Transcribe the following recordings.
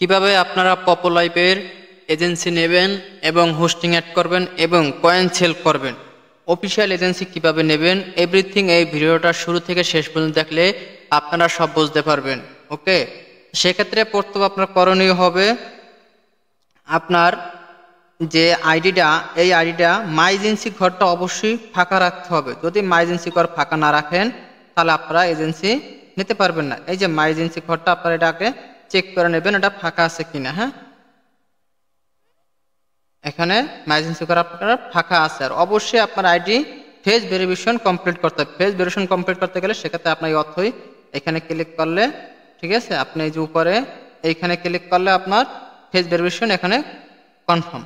কিভাবে আপনারা পপুলাইভের এজেন্সি নেবেন এবং হোস্টিং অ্যাড করবেন এবং কয়েন সেল করবেন, অফিসিয়াল এজেন্সি কিভাবে নেবেন, এভরিথিং এই ভিডিওটা শুরু থেকে শেষ পর্যন্ত দেখলে আপনারা সব বুঝতে পারবেন। ওকে, সেক্ষেত্রে প্রথম আপনার করণীয় হবে আপনার যে আইডিটা, এই আইডিটা মাই এজেন্সি ঘরটা অবশ্যই ফাঁকা রাখতে হবে। যদি মাই এজেন্সি ঘর ফাঁকা না রাখেন তাহলে আপনারা এজেন্সি নিতে পারবেন না। এই যে মাই এজেন্সি ঘরটা আপনারা এটাকে চেক করে নেবেন এটা ফাঁকা আছে কিনা। হ্যাঁ, এখানে মাই এজেন্সি ঘর আপনারা ফাঁকা আছে। আর অবশ্যই আপনার আইডি ফেস ভেরিফিকেশন কমপ্লিট করতে হবে। ফেস ভেরিফিকেশন কমপ্লিট করতে গেলে সেক্ষেত্রে আপনার অর্থই এখানে ক্লিক করলে, ঠিক আছে, আপনি এই যে উপরে এইখানে ক্লিক করলে আপনার ফেস ভেরিফিকেশন এখানে কনফার্ম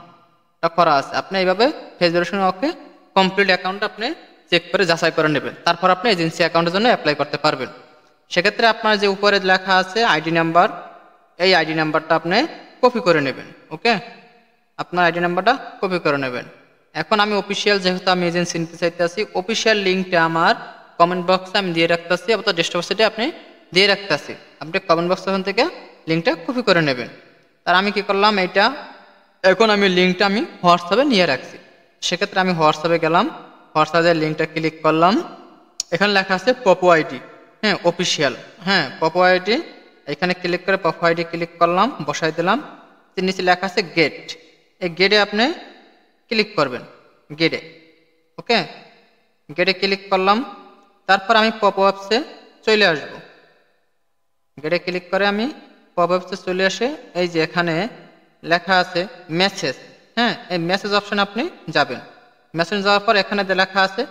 করা আছে। আপনি এইভাবে ফেস ভেরিফিকেশন ওকে কমপ্লিট অ্যাকাউন্ট আপনি চেক করে যাচাই করে নেবেন, তারপর আপনি এজেন্সি অ্যাকাউন্টের জন্য অ্যাপ্লাই করতে পারবেন। সেক্ষেত্রে আপনার যে উপরে লেখা আছে আইডি নাম্বার, এই আইডি নাম্বারটা আপনি কপি করে নেবেন। ওকে, আপনার আইডি নাম্বারটা কপি করে নেবেন। এখন আমি অফিসিয়াল, যেহেতু আমি এজেন্সি নিতে চাইতেছি, অফিসিয়াল লিঙ্কটা আমার কমেন্ট বক্সে আমি দিয়ে রাখতেছি, অথবা ডেস্কটপ সাইটে আপনি দিয়ে রাখতেছি। আপনি কমেন্ট বক্স থেকে লিঙ্কটা কপি করে নেবেন। তার আমি কি করলাম, এইটা এখন আমি লিঙ্কটা আমি হোয়াটসঅ্যাপে নিয়ে রাখছি। সেক্ষেত্রে আমি হোয়াটসঅ্যাপে গেলাম, হোয়াটসঅ্যাপের লিঙ্কটা ক্লিক করলাম। এখানে লেখা আছে পপো আইডি, হ্যাঁ অফিসিয়াল, হ্যাঁ পপো আইডি। এখানে ক্লিক করে পপো আইডি ক্লিক করলাম, বসাই দিলাম। নিচে লেখা আছে গেট, এই গেটে আপনি ক্লিক করবেন, গেটে। ওকে, গেটে ক্লিক করলাম। তারপর আমি পপো অ্যাপসে চলে আসব। গেটে ক্লিক করে আমি পপো অ্যাপসে চলে আসে এই যে এখানে লেখা আছে মেসেজ, হ্যাঁ এই মেসেজ অপশনে আপনি যাবেন। মেসেজ যাওয়ার পর এখানে লেখা আছে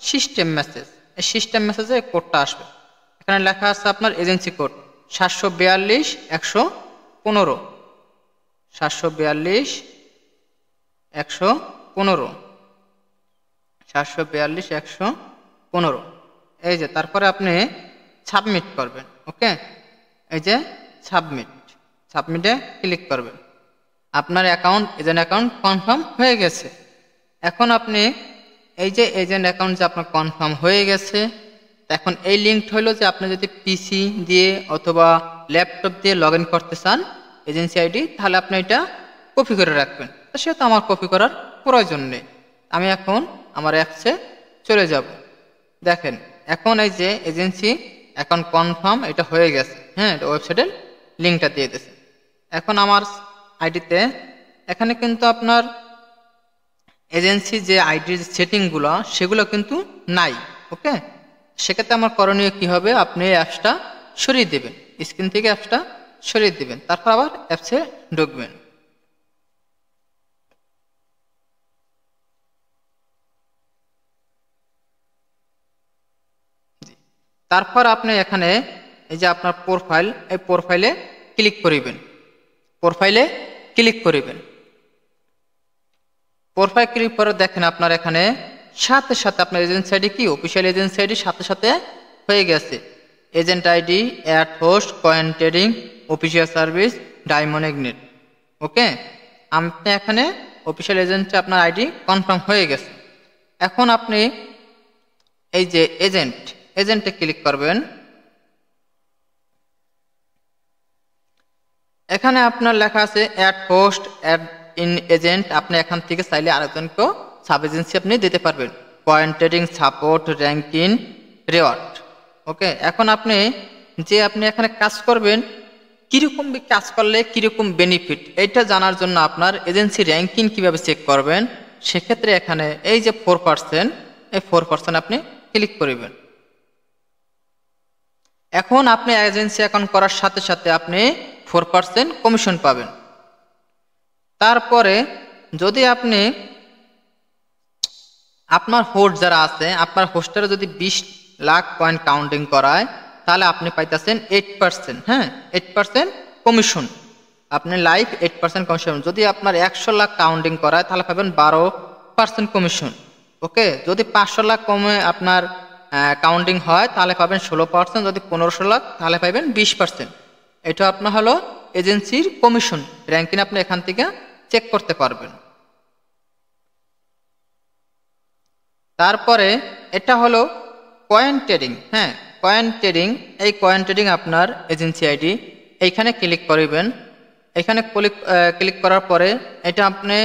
সিস্টেম মেসেজ, এই সিস্টেম মেসেজে কোডটা আসবে। এখানে লেখা আছে আপনার এজেন্সি কোড 742-115, 742-115, 742-115, এই যে তারপরে আপনি সাবমিট করবেন। ওকে, এই যে সাবমিটে ক্লিক করবেন। আপনার অ্যাকাউন্ট, এজেন্ট অ্যাকাউন্ট কনফার্ম হয়ে গেছে। এখন আপনি এই যে এজেন্ট অ্যাকাউন্ট যে আপনার কনফার্ম হয়ে গেছে, এখন এই লিঙ্কটা হলো যে আপনি যদি পিসি দিয়ে অথবা ল্যাপটপ দিয়ে লগ ইন করতে চান এজেন্সি আইডি, তাহলে আপনি এটা কপি করে রাখবেন। তো সেটা আমার কপি করার প্রয়োজন নেই। আমি এখন আমার অ্যাপসে চলে যাব। দেখেন এখন এই যে এজেন্সি অ্যাকাউন্ট কনফার্ম এটা হয়ে গেছে, হ্যাঁ এটা ওয়েবসাইটের লিঙ্কটা দিয়ে দিয়েছে। এখন আমার আইডিতে এখানে কিন্তু আপনার এজেন্সি যে আইডির সেটিংগুলো সেগুলো কিন্তু নাই। ওকে, সেক্ষেত্রে আমার করণীয় কি হবে, আপনি অ্যাপসটা সরিয়ে দেবেন, স্ক্রিন থেকে অ্যাপসটা সরিয়ে দেবেন, তারপর আবার অ্যাপসে ঢুকবেন। তারপর আপনি এখানে এই যে আপনার প্রোফাইল, এই প্রোফাইলে ক্লিক করিবেন, প্রোফাইলে ক্লিক করিবেন। প্রোফাইল ক্লিক করে দেখেন আপনার এখানে সাথে সাথে আপনার এজেন্সি আইডি কি অফিসিয়াল এজেন্সি আইডি সাথে সাথে হয়ে গেছে। Agent ID, add host, coin trading, official service, diamond এগনেট। ওকে, আপনি এখানে অফিসিয়াল এজেন্টে আপনার আইডি কনফার্ম হয়ে গেছে। এখন আপনি এই যে এজেন্টে ক্লিক করবেন। এখানে আপনার লেখা আছে add host, add in agent. আপনি এখান থেকে চাইলে আরেকজনকেও সাব এজেন্সি আপনি দিতে পারবেন। Coin trading, support, ranking, reward. Okay, এখন আপনি এখানে কাজ করবেন, কীরকম কাজ করলে কীরকম বেনিফিট, এইটা জানার জন্য আপনার এজেন্সি র্যাঙ্কিং কীভাবে চেক করবেন, সেক্ষেত্রে এখানে এই যে 4%, এই 4% আপনি ক্লিক করবেন। এখন আপনি এজেন্সি অ্যাকাউন্ট করার সাথে সাথে আপনি 4% কমিশন পাবেন। তারপরে যদি আপনি আপনার হোস্ট যারা আছে, আপনার হোস্টের যদি 20 লাখ পয়েন্ট কাউন্টিং করায়, তাহলে আপনি পাইতেছেন 8%, হ্যাঁ 8% কমিশন। আপনি লাইভ 8% কমিশন। যদি আপনার 100 লাখ কাউন্টিং করায় তাহলে পাবেন 12% কমিশন। ওকে, যদি 500 লাখ কমে আপনার কাউন্টিং হয় তাহলে পাবেন 16%, যদি 1500 লাখ তাহলে পাবেন 20%। এটা আপনার হলো এজেন্সির কমিশন। র্যাঙ্কিং আপনি এখান থেকে চেক করতে পারবেন। তারপরে এটা হলো কয়েন ট্রেডিং, হ্যাঁ কয়েন ট্রেডিং। এই কয়েন ট্রেডিং আপনার এজেন্সি আইডি এইখানে ক্লিক করবেন। এখানে ক্লিক করার পরে এটা আপনি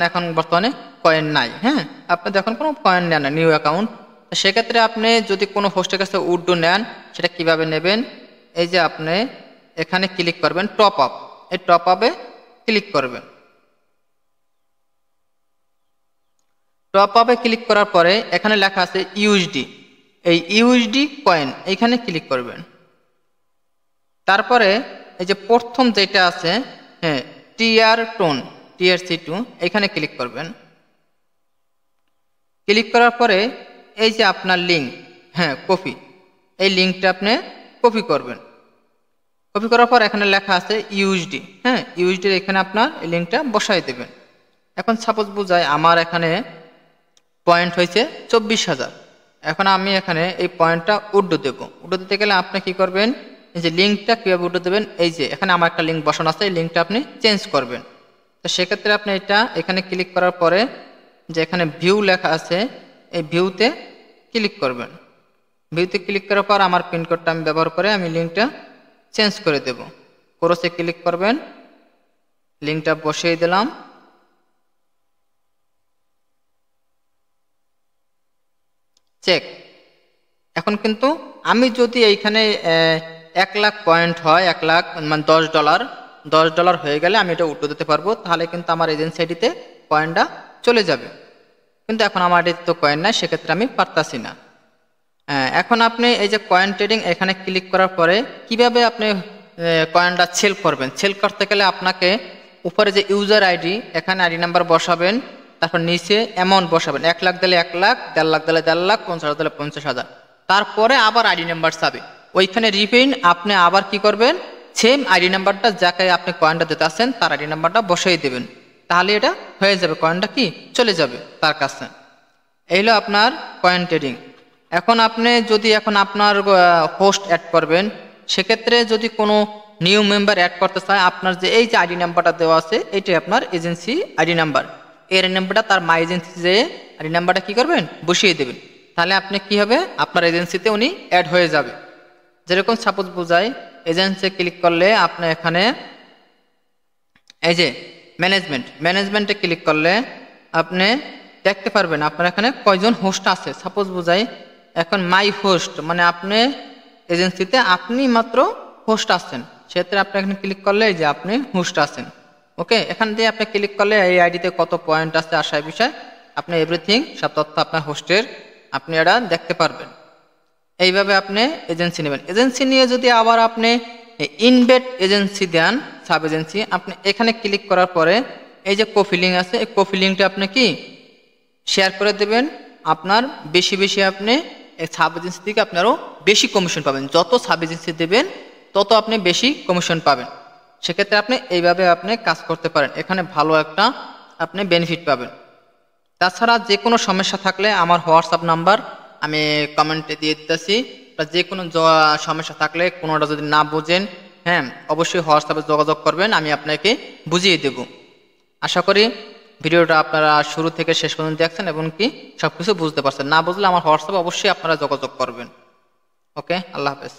এখন বর্তমানে কয়েন নাই, হ্যাঁ, আপনি যখন কোনো কয়েন নেন না, নিউ অ্যাকাউন্ট, সেক্ষেত্রে আপনি যদি কোনো হোস্টের কাছে উইথড্র নেন, সেটা কিভাবে নেবেন? এই যে আপনি এখানে ক্লিক করবেন টপ আপ, এই টপ আপে ক্লিক করবেন। টপ আপে ক্লিক করার পরে এখানে লেখা আছে ইউএসডি, এই ইউএসডি কয়েন এইখানে ক্লিক করবেন। তারপরে এই যে প্রথম যেটা আছে, হ্যাঁ, TRC2 এখানে ক্লিক করবেন। ক্লিক করার পরে এই যে আপনার লিঙ্ক, হ্যাঁ, কপি, এই লিঙ্কটা আপনি কপি করবেন। কপি করার পর এখানে লেখা আছে ইউএসডি, হ্যাঁ, ইউএসডির এখানে আপনার এই লিঙ্কটা বসাই দেবেন। এখন সাপোজ বোঝায় আমার এখানে পয়েন্ট হয়েছে 24,000। এখন আমি এখানে এই পয়েন্টটা উইথড্র দেবো। উইথড্র দিতে গেলে আপনি কি করবেন? এই যে লিঙ্কটা কীভাবে উইথড্র দেবেন, এই যে এখানে আমার একটা লিঙ্ক বসানো আছে, এই লিঙ্কটা আপনি চেঞ্জ করবেন। তো সেক্ষেত্রে আপনি এটা এখানে ক্লিক করার পরে যে এখানে ভিউ লেখা আছে, এই ভিউতে ক্লিক করবেন। ভিউতে ক্লিক করার পর আমার পিনকোডটা আমি ব্যবহার করে আমি লিঙ্কটা চেঞ্জ করে দেব। ক্রসে ক্লিক করবেন, লিঙ্কটা বসিয়ে দিলাম। চেক। এখন কিন্তু আমি যদি এইখানে 1 লাখ পয়েন্ট হয়, 1 লাখ মানে $10 হয়ে গেলে আমি এটা উঠে দিতে পারবো, তাহলে কিন্তু আমার এজেন্সি আইডিতে কয়েনটা চলে যাবে। কিন্তু এখন আমার আইডিতে তো কয়েন নাই, সেক্ষেত্রে আমি পারতাছি না। এখন আপনি এই যে কয়েন ট্রেডিং এখানে ক্লিক করার পরে কিভাবে আপনি কয়েনটা সেল করবেন? সেল করতে গেলে আপনাকে উপরে যে ইউজার আইডি, এখানে আইডি নাম্বার বসাবেন, তারপর নিচে অ্যামাউন্ট বসাবেন। 1 লাখ দিলে 1 লাখ, 1.5 লাখ দিলে 1.5 লাখ, 50,000 দিলে 50,000। তারপরে আবার আইডি নাম্বার চাবে, ওইখানে রিপিন আপনি আবার কি করবেন? সেম আইডি নাম্বারটা যাকে আপনি কয়েনটা দিতে আসছেন তার আইডি নাম্বারটা বসিয়ে দেবেন, তাহলে এটা হয়ে যাবে, কয়েনটা কি চলে যাবে তার কাছে। এই হলো আপনার কয়েন ট্রেডিং। এখন আপনি যদি আপনার হোস্ট অ্যাড করবেন, সেক্ষেত্রে যদি কোনো নিউ মেম্বার অ্যাড করতে চায়, আপনার যে এই যে আইডি নাম্বারটা দেওয়া আছে এটাই আপনার এজেন্সি আইডি নাম্বার, এর নাম্বারটা তার মাই এজেন্সি যে আইডি নাম্বারটা কি করবেন? বসিয়ে দেবেন। তাহলে আপনি কি হবে? আপনার এজেন্সিতে উনি অ্যাড হয়ে যাবে। যেরকম সাপোজ বোঝায়, এজেন্সি ক্লিক করলে আপনি এখানে এই যে ম্যানেজমেন্টে ক্লিক করলে আপনি দেখতে পারবেন আপনার এখানে কয়জন হোস্ট আছে। সাপোজ বোঝায় এখন মাই হোস্ট, মানে আপনি এজেন্সিতে আপনি মাত্র হোস্ট আছেন, সেক্ষেত্রে আপনি এখানে ক্লিক করলে যে আপনি হোস্ট আছেন। ওকে, এখান দিয়ে আপনি ক্লিক করলে এই আইডিতে কত পয়েন্ট আছে আসার বিষয় আপনি এভরিথিং সব তথ্য আপনার হোস্টের আপনি এটা দেখতে পারবেন। এইভাবে আপনি এজেন্সি নেবেন। এজেন্সি নিয়ে যদি আবার আপনি ইনভেট এজেন্সি দেন, সাব এজেন্সি, আপনি এখানে ক্লিক করার পরে এই যে কপি লিঙ্ক আছে, এই কপি লিঙ্কটা আপনি কি শেয়ার করে দেবেন। আপনার বেশি আপনি এই সাব এজেন্সি থেকে আপনি আরও বেশি কমিশন পাবেন। যত সাব এজেন্সি দেবেন তত আপনি বেশি কমিশন পাবেন। সেক্ষেত্রে আপনি এইভাবে আপনি কাজ করতে পারেন, এখানে ভালো একটা আপনি বেনিফিট পাবেন। তাছাড়া যে কোনো সমস্যা থাকলে আমার হোয়াটসঅ্যাপ নাম্বার আমি কমেন্টে দিয়ে দিতেছি, যে কোনো সমস্যা থাকলে কোনোটা যদি না বোঝেন, হ্যাঁ, অবশ্যই হোয়াটসঅ্যাপে যোগাযোগ করবেন, আমি আপনাকে বুঝিয়ে দেব। আশা করি ভিডিওটা আপনারা শুরু থেকে শেষ পর্যন্ত দেখছেন এবং কি সব কিছু বুঝতে পারছেন। না বুঝলে আমার হোয়াটসঅ্যাপে অবশ্যই আপনারা যোগাযোগ করবেন। ওকে, আল্লাহ হাফেজ।